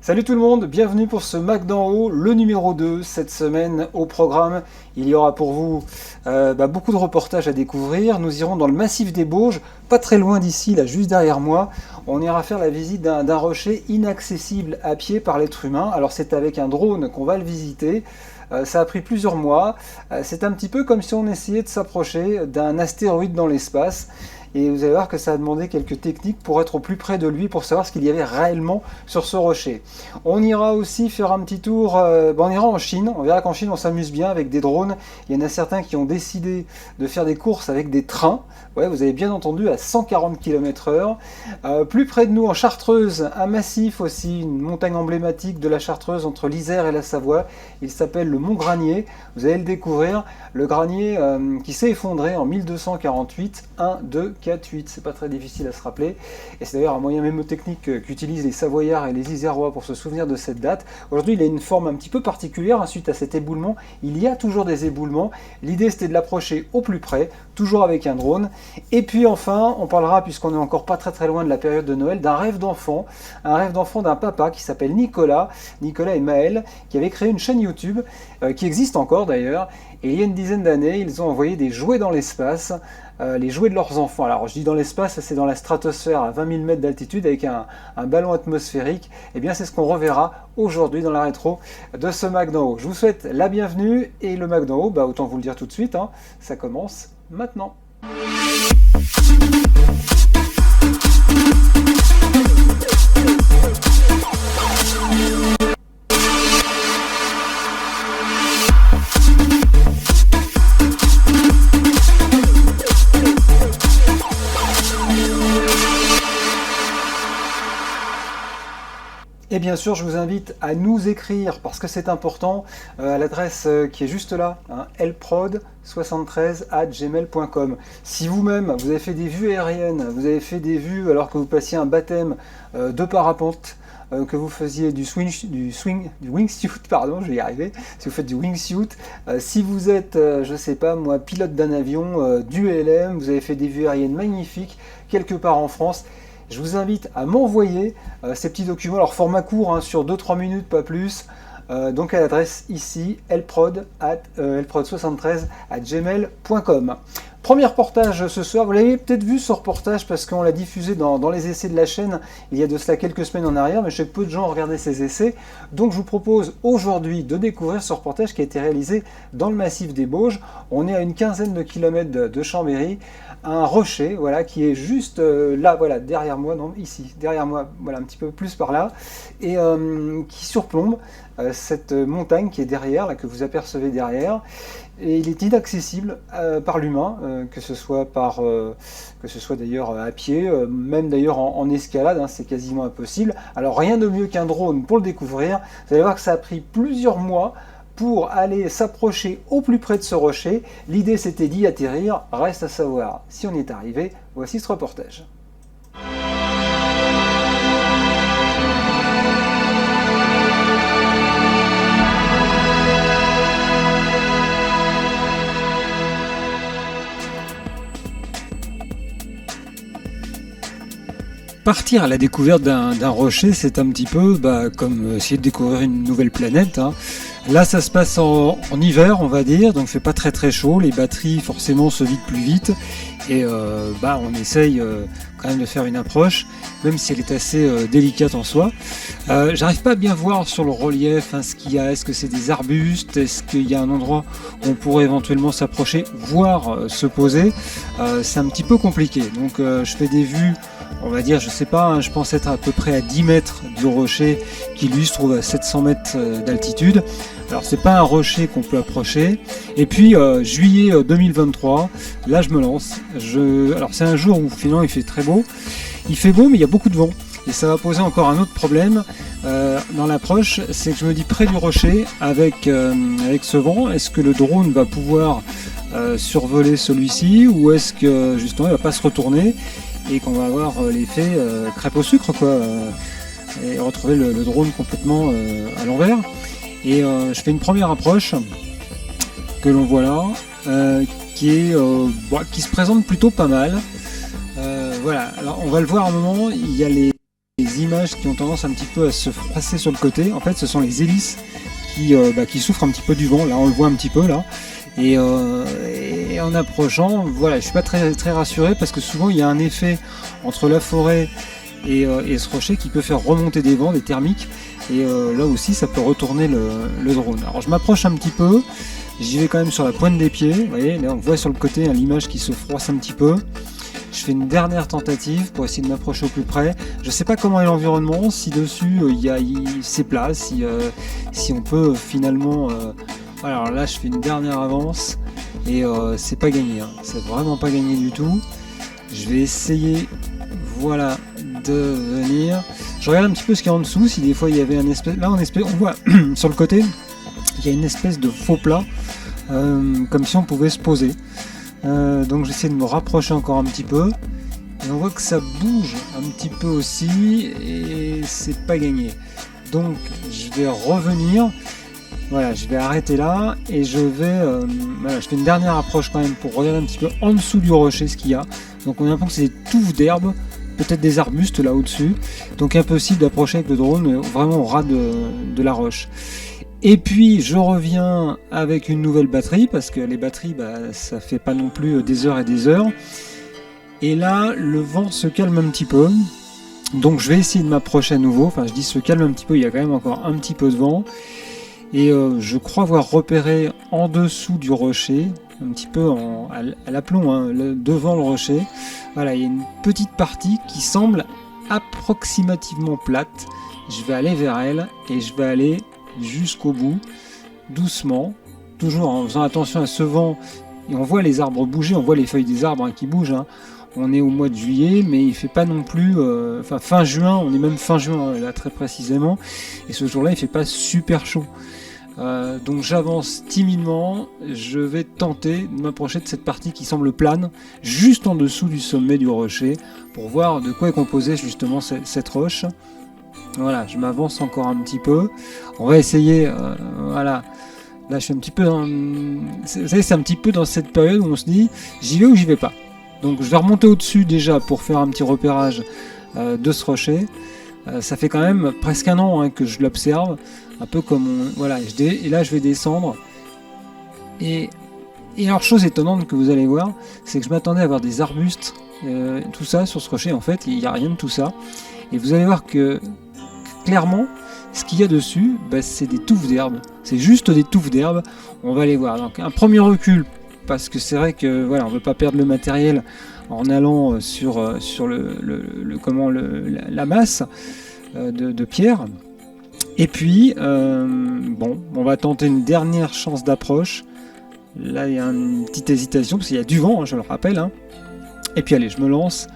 Salut tout le monde, bienvenue pour ce Mac d'en haut, le numéro 2. Cette semaine au programme, il y aura pour vous beaucoup de reportages à découvrir. Nous irons dans le massif des Bauges, pas très loin d'ici, là juste derrière moi. On ira faire la visite d'un rocher inaccessible à pied par l'être humain. Alors c'est avec un drone qu'on va le visiter. Ça a pris plusieurs mois. C'est un petit peu comme si on essayait de s'approcher d'un astéroïde dans l'espace. Et vous allez voir que ça a demandé quelques techniques pour être au plus près de lui, pour savoir ce qu'il y avait réellement sur ce rocher. On ira aussi faire un petit tour, on ira en Chine, on verra qu'en Chine on s'amuse bien avec des drones. Il y en a certains qui ont décidé de faire des courses avec des trains, ouais, vous avez bien entendu, à 140 km/h. Plus près de nous en Chartreuse, un massif aussi, une montagne emblématique de la Chartreuse entre l'Isère et la Savoie. Il s'appelle le Mont Granier, vous allez le découvrir. Le Granier qui s'est effondré en 1248, 1, 2, 4, 8, c'est pas très difficile à se rappeler. Et c'est d'ailleurs un moyen mémotechnique qu'utilisent les Savoyards et les Isérois pour se souvenir de cette date. Aujourd'hui, il a une forme un petit peu particulière suite à cet éboulement. Il y a toujours des éboulements. L'idée, c'était de l'approcher au plus près, toujours avec un drone. Et puis enfin, on parlera, puisqu'on est encore pas très loin de la période de Noël, d'un rêve d'enfant. Un rêve d'enfant d'un papa qui s'appelle Nicolas et Maël, qui avait créé une chaîne YouTube, qui existe encore d'ailleurs. Et il y a une dizaine d'années, ils ont envoyé des jouets dans l'espace, les jouets de leurs enfants. Alors je dis dans l'espace, c'est dans la stratosphère à 20 000 mètres d'altitude avec un ballon atmosphérique. Et bien c'est ce qu'on reverra aujourd'hui dans la rétro de ce Mac d'en haut. Je vous souhaite la bienvenue et le Mac d'en haut, autant vous le dire tout de suite, ça commence maintenant. Et bien sûr, je vous invite à nous écrire, parce que c'est important, à l'adresse qui est juste là, lprod73@gmail.com. Si vous-même, vous avez fait des vues aériennes, vous avez fait des vues alors que vous passiez un baptême de parapente, que vous faisiez du wingsuit, pardon, je vais y arriver, si vous faites du wingsuit, si vous êtes, je sais pas moi, pilote d'un avion, du LM, vous avez fait des vues aériennes magnifiques, quelque part en France, je vous invite à m'envoyer ces petits documents, alors format court, sur 2-3 minutes, pas plus, donc à l'adresse ici, lprod73@gmail.com. Premier reportage ce soir, vous l'avez peut-être vu ce reportage parce qu'on l'a diffusé dans les essais de la chaîne il y a de cela quelques semaines en arrière, mais je sais que peu de gens ont regardé ces essais, donc je vous propose aujourd'hui de découvrir ce reportage qui a été réalisé dans le massif des Bauges. On est à une quinzaine de kilomètres de Chambéry, un rocher, voilà, qui est juste là, voilà, derrière moi, non, ici, derrière moi, voilà, un petit peu plus par là, et qui surplombe cette montagne qui est derrière, là, que vous apercevez derrière, et il est inaccessible par l'humain, que ce soit d'ailleurs à pied, même d'ailleurs en escalade, c'est quasiment impossible. Alors rien de mieux qu'un drone pour le découvrir. Vous allez voir que ça a pris plusieurs mois pour aller s'approcher au plus près de ce rocher. L'idée c'était d'y atterrir, reste à savoir si on y est arrivé. Voici ce reportage. Partir à la découverte d'un rocher, c'est un petit peu comme essayer de découvrir une nouvelle planète. Là, ça se passe en hiver, on va dire, donc il fait pas très chaud. Les batteries, forcément, se vident plus vite. Et on essaye quand même de faire une approche, même si elle est assez délicate en soi. J'arrive pas à bien voir sur le relief ce qu'il y a. Est-ce que c'est des arbustes? Est-ce qu'il y a un endroit où on pourrait éventuellement s'approcher, voire se poser? C'est un petit peu compliqué. Donc je fais des vues, on va dire, je sais pas, je pense être à peu près à 10 mètres du rocher qui lui se trouve à 700 mètres d'altitude. Alors c'est pas un rocher qu'on peut approcher. Et puis juillet 2023, là je me lance. Alors c'est un jour où finalement il fait très beau. Il fait beau mais il y a beaucoup de vent. Et ça va poser encore un autre problème dans l'approche, c'est que je me dis près du rocher, avec ce vent, est-ce que le drone va pouvoir survoler celui-ci, ou est-ce que justement il va pas se retourner et qu'on va avoir l'effet crêpe au sucre, quoi, et retrouver le drone complètement à l'envers. Et je fais une première approche que l'on voit là, qui se présente plutôt pas mal. Voilà, alors on va le voir à un moment, il y a les images qui ont tendance un petit peu à se froisser sur le côté. En fait, ce sont les hélices qui souffrent un petit peu du vent. Là, on le voit un petit peu là. Et en approchant, voilà, je suis pas très, très rassuré parce que souvent il y a un effet entre la forêt et ce rocher qui peut faire remonter des vents, des thermiques. Et là aussi, ça peut retourner le drone. Alors, je m'approche un petit peu. J'y vais quand même sur la pointe des pieds. Vous voyez, là, on voit sur le côté l'image qui se froisse un petit peu. Je fais une dernière tentative pour essayer de m'approcher au plus près. Je ne sais pas comment est l'environnement, si dessus c'est plat, si on peut finalement... Voilà, alors là je fais une dernière avance et c'est pas gagné, hein. C'est vraiment pas gagné du tout. Je vais essayer, voilà, de venir. Je regarde un petit peu ce qu'il y a en dessous, si des fois il y avait un espèce... Là on voit sur le côté, il y a une espèce de faux plat, comme si on pouvait se poser. Donc j'essaie de me rapprocher encore un petit peu et on voit que ça bouge un petit peu aussi et c'est pas gagné. Donc je vais revenir, voilà, je vais arrêter là et je fais une dernière approche quand même pour regarder un petit peu en dessous du rocher ce qu'il y a. Donc on a l'impression que c'est des touffes d'herbe, peut-être des arbustes là au-dessus, donc impossible d'approcher avec le drone vraiment au ras de la roche. Et puis je reviens avec une nouvelle batterie, parce que les batteries, ça fait pas non plus des heures et des heures. Et là, le vent se calme un petit peu. Donc je vais essayer de m'approcher à nouveau. Enfin, je dis se calme un petit peu, il y a quand même encore un petit peu de vent. Et je crois avoir repéré en dessous du rocher, un petit peu à l'aplomb, hein, devant le rocher. Voilà, il y a une petite partie qui semble approximativement plate. Je vais aller vers elle et je vais aller jusqu'au bout, doucement, toujours en faisant attention à ce vent. Et on voit les arbres bouger, on voit les feuilles des arbres qui bougent, hein. On est au mois de juillet, mais il fait pas non plus, fin juin, on est même fin juin là très précisément, et ce jour-là il fait pas super chaud. Donc j'avance timidement, je vais tenter de m'approcher de cette partie qui semble plane, juste en dessous du sommet du rocher, pour voir de quoi est composée justement cette roche. Voilà, je m'avance encore un petit peu. On va essayer, voilà. Là, je suis un petit peu dans... Vous savez, c'est un petit peu dans cette période où on se dit, j'y vais ou j'y vais pas. Donc, je vais remonter au-dessus déjà pour faire un petit repérage de ce rocher. Ça fait quand même presque un an que je l'observe, un peu comme... Voilà, et là, je vais descendre. Et alors, chose étonnante que vous allez voir, c'est que je m'attendais à avoir des arbustes, tout ça sur ce rocher. En fait, il n'y a rien de tout ça. Et vous allez voir que clairement, ce qu'il y a dessus, c'est des touffes d'herbe. C'est juste des touffes d'herbe. On va les voir. Donc un premier recul, parce que c'est vrai que voilà, on ne veut pas perdre le matériel en allant sur la masse de pierre. Et puis, on va tenter une dernière chance d'approche. Là, il y a une petite hésitation, parce qu'il y a du vent, hein, je le rappelle. Hein. Et puis allez, je me lance.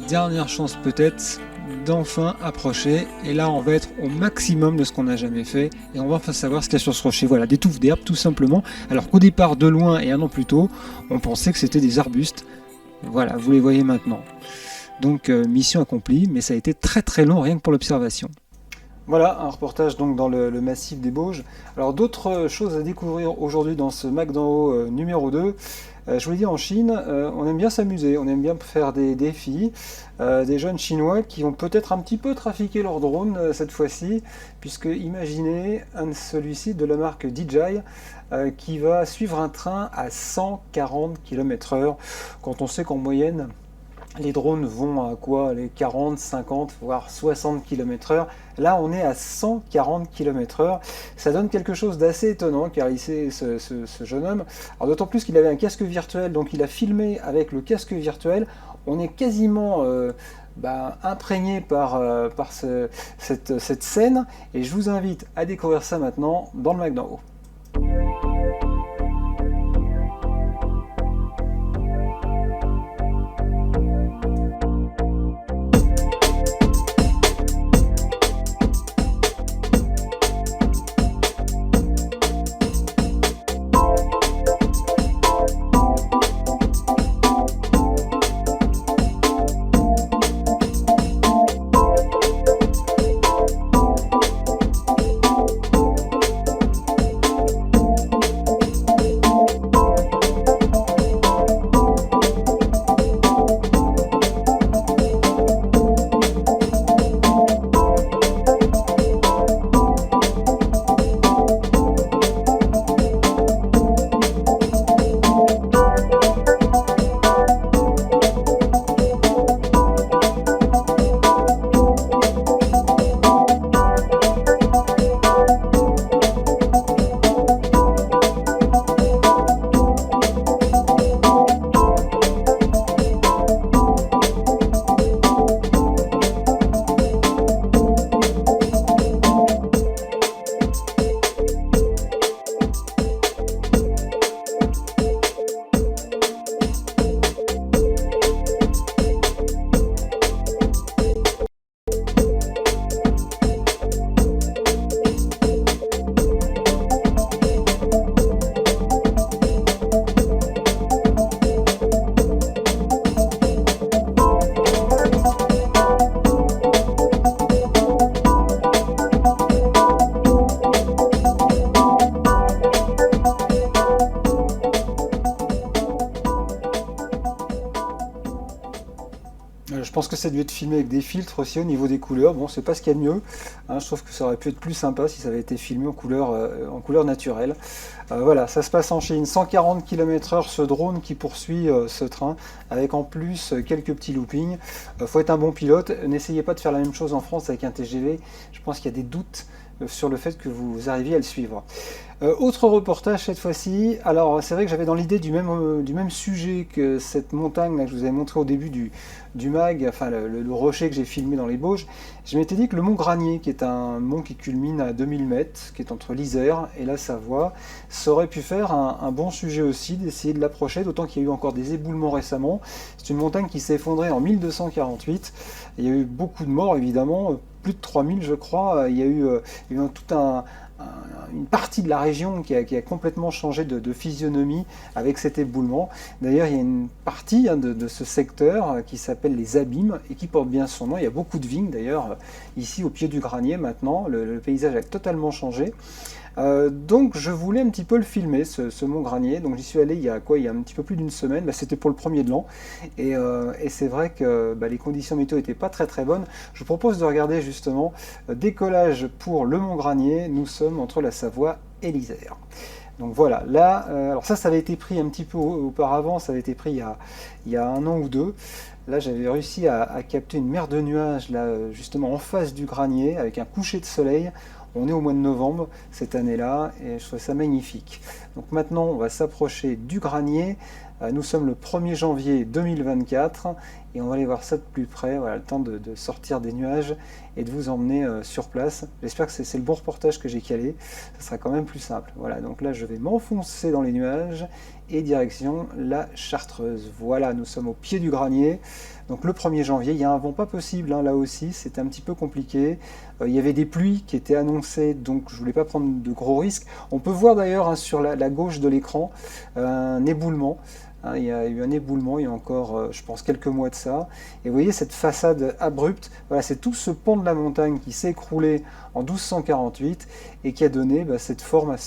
Dernière chance peut-être d'enfin approcher, et là on va être au maximum de ce qu'on n'a jamais fait et on va enfin savoir ce qu'il y a sur ce rocher. Voilà, des touffes d'herbe tout simplement, alors qu'au départ de loin et un an plus tôt on pensait que c'était des arbustes. Voilà, vous les voyez maintenant. Donc mission accomplie, mais ça a été très très long rien que pour l'observation. Voilà, un reportage donc dans le massif des Bauges. Alors d'autres choses à découvrir aujourd'hui dans ce Mac d'en haut numéro 2. Je vous l'ai dit, en Chine, on aime bien s'amuser, on aime bien faire des défis. Des jeunes Chinois qui ont peut-être un petit peu trafiqué leur drone cette fois-ci, puisque imaginez celui-ci de la marque DJI qui va suivre un train à 140 km/h, quand on sait qu'en moyenne, les drones vont à quoi? Les 40, 50, voire 60 km/h. Là, on est à 140 km/h. Ça donne quelque chose d'assez étonnant, car ici, ce jeune homme, alors d'autant plus qu'il avait un casque virtuel, donc il a filmé avec le casque virtuel. On est quasiment imprégné par cette scène, et je vous invite à découvrir ça maintenant dans le Mac d'en haut. pense que ça a dû être filmé avec des filtres aussi au niveau des couleurs. Bon, c'est pas ce qu'il y a de mieux, hein. Je trouve que ça aurait pu être plus sympa si ça avait été filmé en couleur naturelle. Voilà, ça se passe en Chine, 140 km/h ce drone qui poursuit ce train, avec en plus quelques petits loopings. Faut être un bon pilote, n'essayez pas de faire la même chose en France avec un TGV, je pense qu'il y a des doutes sur le fait que vous arriviez à le suivre. Autre reportage cette fois-ci. Alors c'est vrai que j'avais dans l'idée du même sujet que cette montagne là, que je vous avais montré au début du mag, enfin le rocher que j'ai filmé dans les Bauges. Je m'étais dit que le mont Granier, qui est un mont qui culmine à 2000 mètres, qui est entre l'Isère et la Savoie, ça aurait pu faire un bon sujet aussi, d'essayer de l'approcher, d'autant qu'il y a eu encore des éboulements récemment. C'est une montagne qui s'est effondrée en 1248. Il y a eu beaucoup de morts évidemment, plus de 3000 je crois. Il y a eu tout une partie de la région qui a complètement changé de physionomie avec cet éboulement. D'ailleurs, il y a une partie de ce secteur qui s'appelle les Abîmes et qui porte bien son nom. Il y a beaucoup de vignes d'ailleurs ici au pied du Granier maintenant. Le paysage a totalement changé. Donc je voulais un petit peu le filmer, ce mont Granier. Donc j'y suis allé il y a un petit peu plus d'une semaine. C'était pour le premier de l'an. Et c'est vrai que les conditions météo n'étaient pas très très bonnes. Je vous propose de regarder justement décollage pour le mont Granier. Nous sommes entre la Savoie et l'Isère. Donc voilà, là, alors ça avait été pris un petit peu auparavant, ça avait été pris il y a un an ou deux. Là, j'avais réussi à capter une mer de nuages, là, justement en face du Granier, avec un coucher de soleil. On est au mois de novembre cette année-là, et je trouve ça magnifique. Donc maintenant, on va s'approcher du Granier. Nous sommes le 1er janvier 2024, et on va aller voir ça de plus près. Voilà, le temps de sortir des nuages et de vous emmener sur place. J'espère que c'est le bon reportage que j'ai calé. Ça sera quand même plus simple. Voilà, donc là, je vais m'enfoncer dans les nuages et direction la Chartreuse. Voilà, nous sommes au pied du Granier. Donc le 1er janvier, il y a un vent pas possible, hein, là aussi, c'était un petit peu compliqué. Il y avait des pluies qui étaient annoncées, donc je voulais pas prendre de gros risques. On peut voir d'ailleurs, hein, sur la gauche de l'écran un éboulement. Hein, il y a eu un éboulement il y a encore, je pense, quelques mois de ça. Et vous voyez cette façade abrupte, voilà, c'est tout ce pan de la montagne qui s'est écroulé en 1248 et qui a donné cette forme à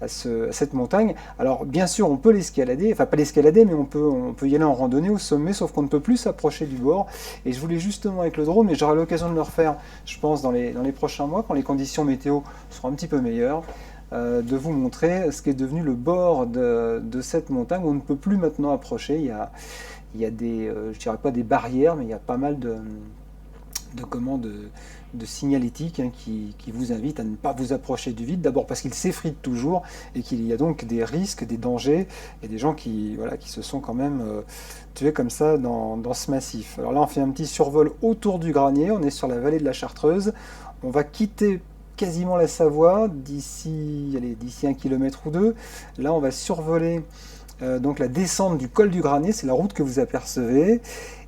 cette montagne. Alors bien sûr, on peut l'escalader, enfin pas l'escalader, mais on peut y aller en randonnée au sommet, sauf qu'on ne peut plus s'approcher du bord. Et je voulais justement avec le drone, mais j'aurai l'occasion de le refaire, je pense, dans les prochains mois, quand les conditions météo seront un petit peu meilleures. De vous montrer ce qui est devenu le bord de cette montagne où on ne peut plus maintenant approcher. Il y a des, je dirais pas des barrières, mais il y a pas mal de signalétiques, hein, qui vous invitent à ne pas vous approcher du vide. D'abord parce qu'il s'effrite toujours et qu'il y a donc des risques, des dangers et des gens qui se sont quand même tués comme ça dans ce massif. Alors là, on fait un petit survol autour du Granier. On est sur la vallée de la Chartreuse. On va quitter quasiment la Savoie d'ici 1 km ou 2. Là, on va survoler donc la descente du col du Granier, c'est la route que vous apercevez.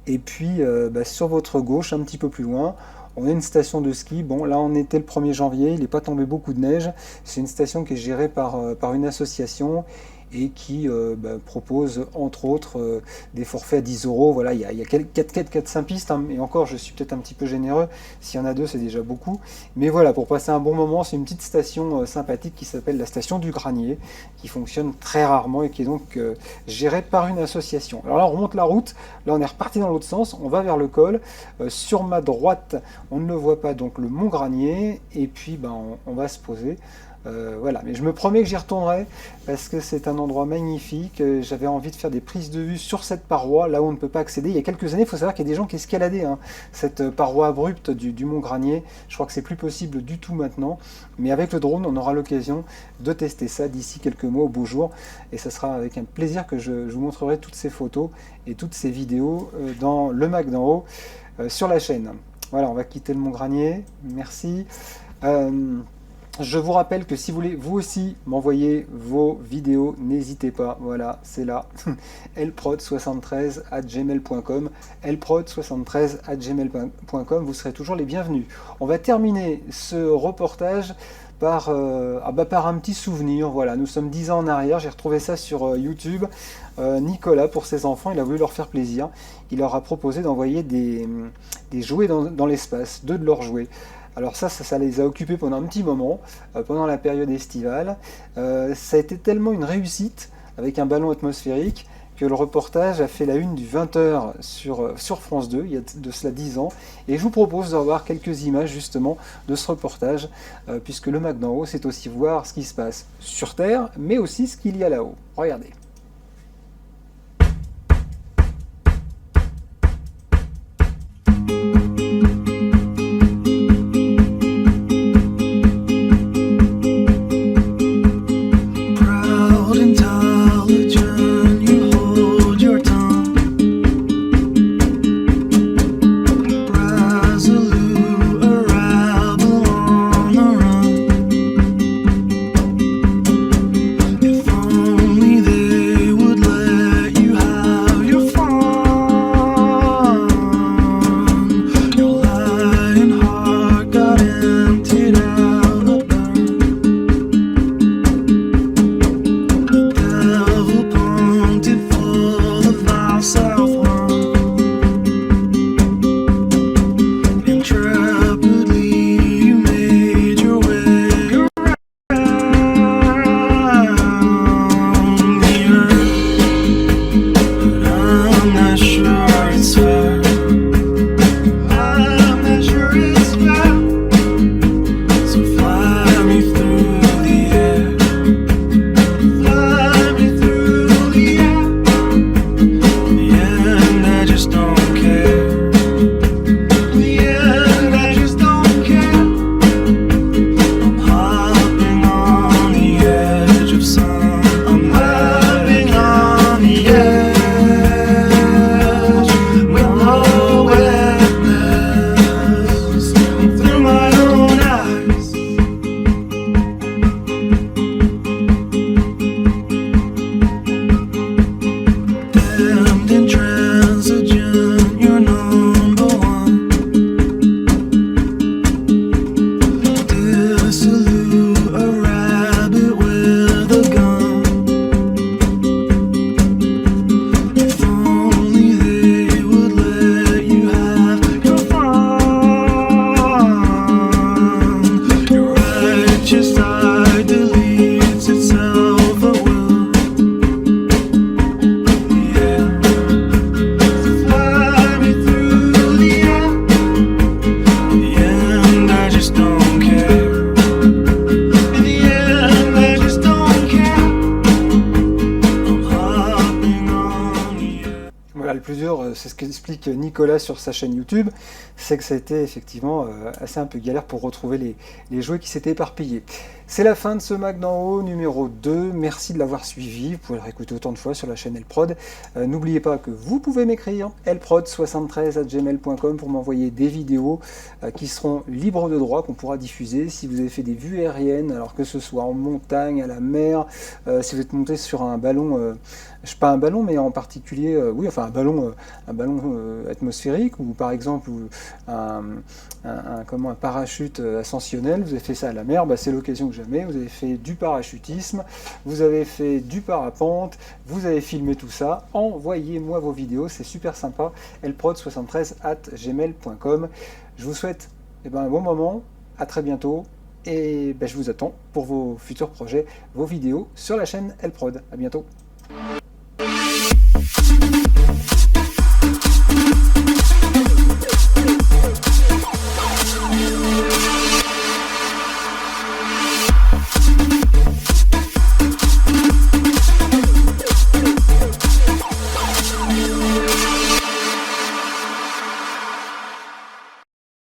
Et puis sur votre gauche, un petit peu plus loin, on a une station de ski. Bon, là on était le 1er janvier, il n'est pas tombé beaucoup de neige. C'est une station qui est gérée par une association et qui propose entre autres des forfaits à 10 euros. Voilà, il y a 4-5 pistes, hein, et encore je suis peut-être un petit peu généreux, s'il y en a 2 c'est déjà beaucoup. Mais voilà, pour passer un bon moment, c'est une petite station sympathique qui s'appelle la station du Granier, qui fonctionne très rarement et qui est donc gérée par une association. Alors là on remonte la route, là on est reparti dans l'autre sens, on va vers le col. Sur ma droite, on ne le voit pas, donc le mont Granier, et puis on va se poser. Voilà, mais je me promets que j'y retournerai parce que c'est un endroit magnifique. J'avais envie de faire des prises de vue sur cette paroi, là où on ne peut pas accéder. Il y a quelques années, il faut savoir qu'il y a des gens qui escaladaient, hein, cette paroi abrupte du mont Granier. Je crois que c'est plus possible du tout maintenant, mais avec le drone, on aura l'occasion de tester ça d'ici quelques mois au beau jour, et ça sera avec un plaisir que je vous montrerai toutes ces photos et toutes ces vidéos dans le Mac d'en haut sur la chaîne. Voilà, on va quitter le mont Granier. Merci. Je vous rappelle que si vous voulez vous aussi m'envoyer vos vidéos, n'hésitez pas, voilà, c'est là, lprod73@gmail.com, lprod73@gmail.com, vous serez toujours les bienvenus. On va terminer ce reportage par un petit souvenir. Voilà, nous sommes 10 ans en arrière, j'ai retrouvé ça sur YouTube. Nicolas, pour ses enfants, il a voulu leur faire plaisir. Il leur a proposé d'envoyer des jouets dans l'espace, 2 de leurs jouets. Alors ça les a occupés pendant un petit moment, pendant la période estivale. Ça a été tellement une réussite avec un ballon atmosphérique que le reportage a fait la une du 20h sur France 2, il y a de cela 10 ans, et je vous propose de revoir quelques images justement de ce reportage, puisque le Mac d'en haut, c'est aussi voir ce qui se passe sur Terre, mais aussi ce qu'il y a là-haut. Regardez. C'est ce qu'explique Nicolas sur sa chaîne YouTube, c'est que ça a été effectivement assez un peu galère pour retrouver les jouets qui s'étaient éparpillés. C'est la fin de ce Mac d'en haut numéro 2, merci de l'avoir suivi, vous pouvez le réécouter autant de fois sur la chaîne Elprod. N'oubliez pas que vous pouvez m'écrire elprod73@gmail.com pour m'envoyer des vidéos qui seront libres de droit, qu'on pourra diffuser. Si vous avez fait des vues aériennes, alors que ce soit en montagne, à la mer, si vous êtes monté sur un ballon, pas un ballon, mais en particulier, oui, enfin un ballon atmosphérique, ou par exemple un parachute ascensionnel, vous avez fait ça à la mer, c'est l'occasion que jamais, vous avez fait du parachutisme, vous avez fait du parapente, vous avez filmé tout ça, envoyez-moi vos vidéos, c'est super sympa, elprod73@gmail.com. Je vous souhaite un bon moment, à très bientôt, et je vous attends pour vos futurs projets, vos vidéos sur la chaîne Elprod. À bientôt.